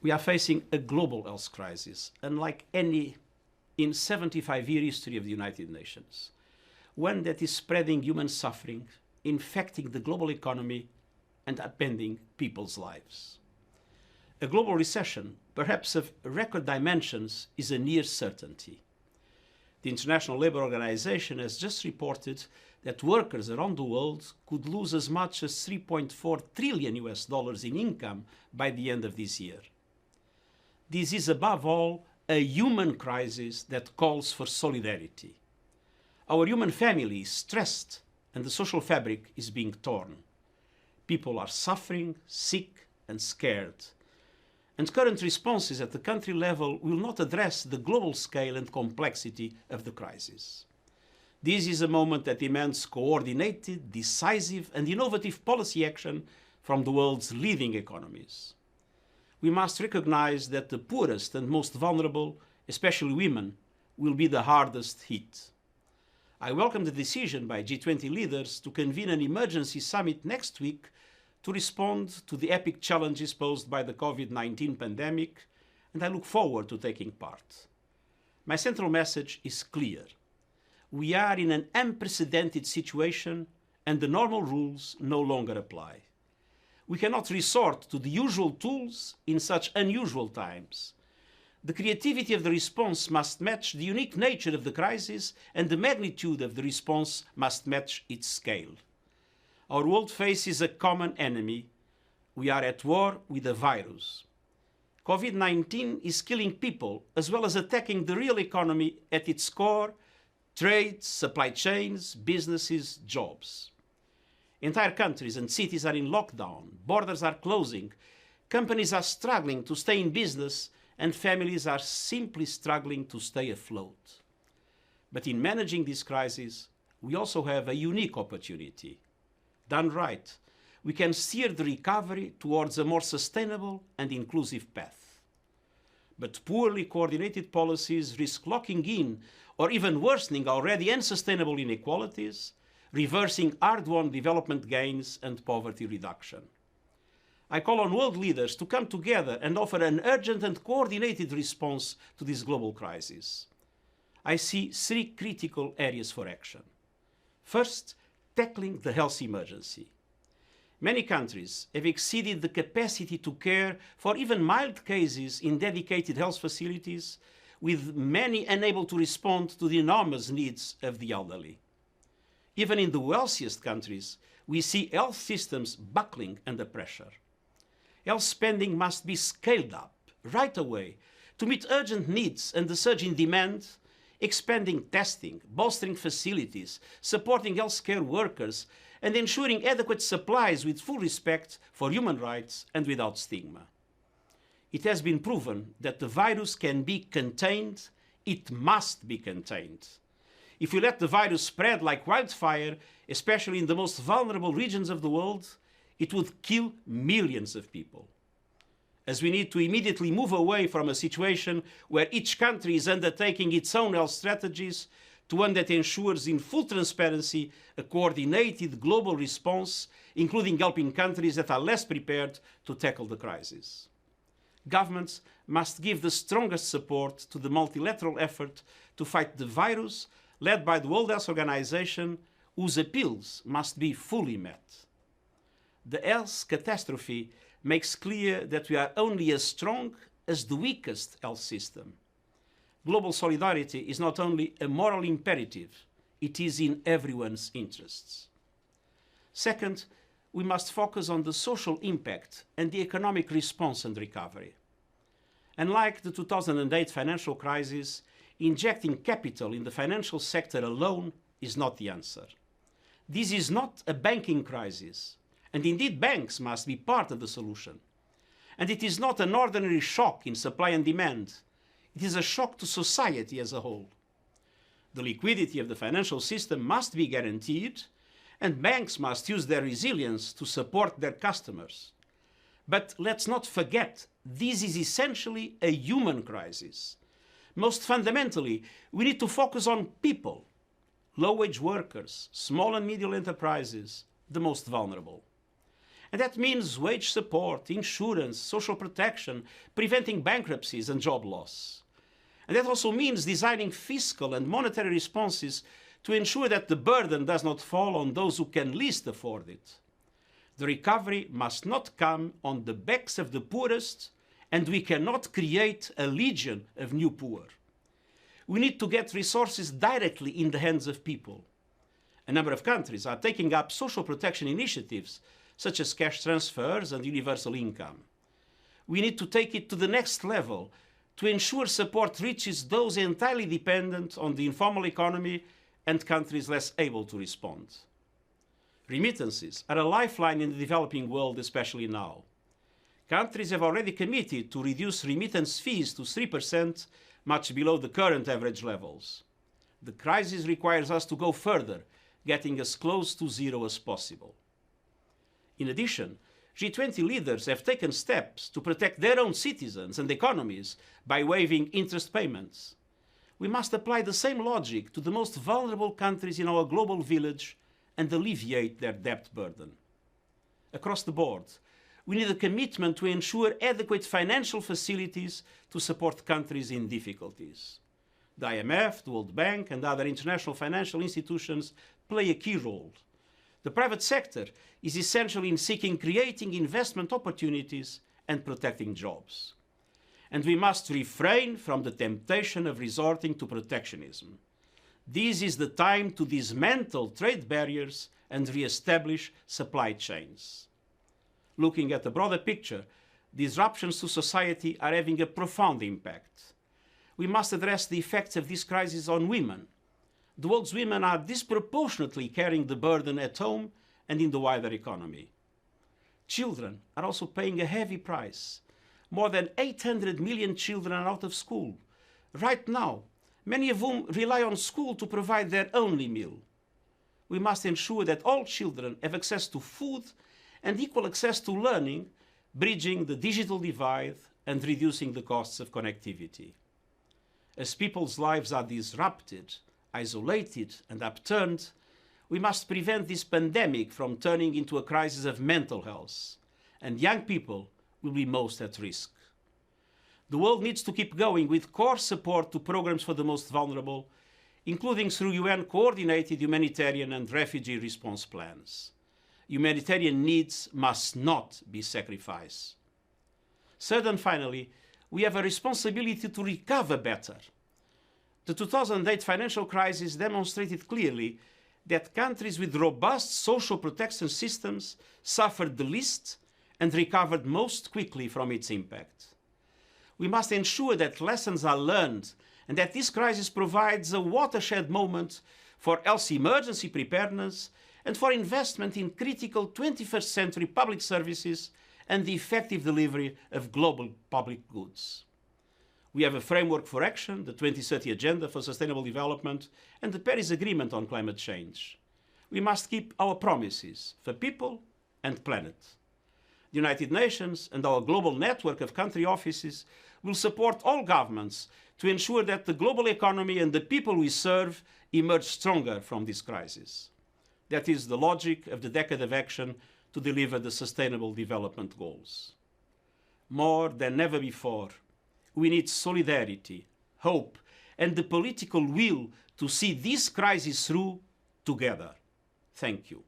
We are facing a global health crisis, unlike any in 75-year history of the United Nations. One that is spreading human suffering, infecting the global economy, and upending people's lives. A global recession, perhaps of record dimensions, is a near certainty. The International Labour Organization has just reported that workers around the world could lose as much as $3.4 trillion in income by the end of this year. This is above all a human crisis that calls for solidarity. Our human family is stressed and the social fabric is being torn. People are suffering, sick and scared. And current responses at the country level will not address the global scale and complexity of the crisis. This is a moment that demands coordinated, decisive and innovative policy action from the world's leading economies. We must recognize that the poorest and most vulnerable, especially women, will be the hardest hit. I welcome the decision by G20 leaders to convene an emergency summit next week to respond to the epic challenges posed by the COVID-19 pandemic, and I look forward to taking part. My central message is clear. We are in an unprecedented situation and the normal rules no longer apply. We cannot resort to the usual tools in such unusual times. The creativity of the response must match the unique nature of the crisis, and the magnitude of the response must match its scale. Our world faces a common enemy. We are at war with a virus. COVID-19 is killing people as well as attacking the real economy at its core: trade, supply chains, businesses, jobs. Entire countries and cities are in lockdown, borders are closing, companies are struggling to stay in business, and families are simply struggling to stay afloat. But in managing this crisis, we also have a unique opportunity. Done right, we can steer the recovery towards a more sustainable and inclusive path. But poorly coordinated policies risk locking in or even worsening already unsustainable inequalities, reversing hard-won development gains and poverty reduction. I call on world leaders to come together and offer an urgent and coordinated response to this global crisis. I see three critical areas for action. First, tackling the health emergency. Many countries have exceeded the capacity to care for even mild cases in dedicated health facilities, with many unable to respond to the enormous needs of the elderly. Even in the wealthiest countries, we see health systems buckling under pressure. Health spending must be scaled up right away to meet urgent needs and the surge in demand, expanding testing, bolstering facilities, supporting healthcare workers, and ensuring adequate supplies with full respect for human rights and without stigma. It has been proven that the virus can be contained. It must be contained. If we let the virus spread like wildfire, especially in the most vulnerable regions of the world, it would kill millions of people. As we need to immediately move away from a situation where each country is undertaking its own health strategies to one that ensures in full transparency a coordinated global response, including helping countries that are less prepared to tackle the crisis. Governments must give the strongest support to the multilateral effort to fight the virus, led by the World Health Organization, whose appeals must be fully met. The health catastrophe makes clear that we are only as strong as the weakest health system. Global solidarity is not only a moral imperative, it is in everyone's interests. Second, we must focus on the social impact and the economic response and recovery. Unlike the 2008 financial crisis, injecting capital in the financial sector alone is not the answer. This is not a banking crisis, and indeed banks must be part of the solution. And it is not an ordinary shock in supply and demand. It is a shock to society as a whole. The liquidity of the financial system must be guaranteed, and banks must use their resilience to support their customers. But let's not forget, this is essentially a human crisis. Most fundamentally, we need to focus on people, low-wage workers, small and medium enterprises, the most vulnerable. And that means wage support, insurance, social protection, preventing bankruptcies and job loss. And that also means designing fiscal and monetary responses to ensure that the burden does not fall on those who can least afford it. The recovery must not come on the backs of the poorest, and we cannot create a legion of new poor. We need to get resources directly in the hands of people. A number of countries are taking up social protection initiatives, such as cash transfers and universal income. We need to take it to the next level to ensure support reaches those entirely dependent on the informal economy and countries less able to respond. Remittances are a lifeline in the developing world, especially now. Countries have already committed to reduce remittance fees to 3%, much below the current average levels. The crisis requires us to go further, getting as close to zero as possible. In addition, G20 leaders have taken steps to protect their own citizens and economies by waiving interest payments. We must apply the same logic to the most vulnerable countries in our global village and alleviate their debt burden. Across the board, we need a commitment to ensure adequate financial facilities to support countries in difficulties. The IMF, the World Bank, and other international financial institutions play a key role. The private sector is essential in creating investment opportunities and protecting jobs. And we must refrain from the temptation of resorting to protectionism. This is the time to dismantle trade barriers and re-establish supply chains. Looking at the broader picture, disruptions to society are having a profound impact. We must address the effects of this crisis on women. The world's women are disproportionately carrying the burden at home and in the wider economy. Children are also paying a heavy price. More than 800 million children are out of school. Right now, many of whom rely on school to provide their only meal. We must ensure that all children have access to food and equal access to learning, bridging the digital divide and reducing the costs of connectivity. As people's lives are disrupted, isolated, and upturned, we must prevent this pandemic from turning into a crisis of mental health, and young people will be most at risk. The world needs to keep going with core support to programs for the most vulnerable, including through UN-coordinated humanitarian and refugee response plans. Humanitarian needs must not be sacrificed. Third and finally, we have a responsibility to recover better. The 2008 financial crisis demonstrated clearly that countries with robust social protection systems suffered the least and recovered most quickly from its impact. We must ensure that lessons are learned and that this crisis provides a watershed moment for health emergency preparedness and for investment in critical 21st century public services and the effective delivery of global public goods. We have a framework for action, the 2030 Agenda for Sustainable Development and the Paris Agreement on Climate Change. We must keep our promises for people and planet. The United Nations and our global network of country offices will support all governments to ensure that the global economy and the people we serve emerge stronger from this crisis. That is the logic of the Decade of Action to deliver the Sustainable Development Goals. More than ever before, we need solidarity, hope, and the political will to see this crisis through together. Thank you.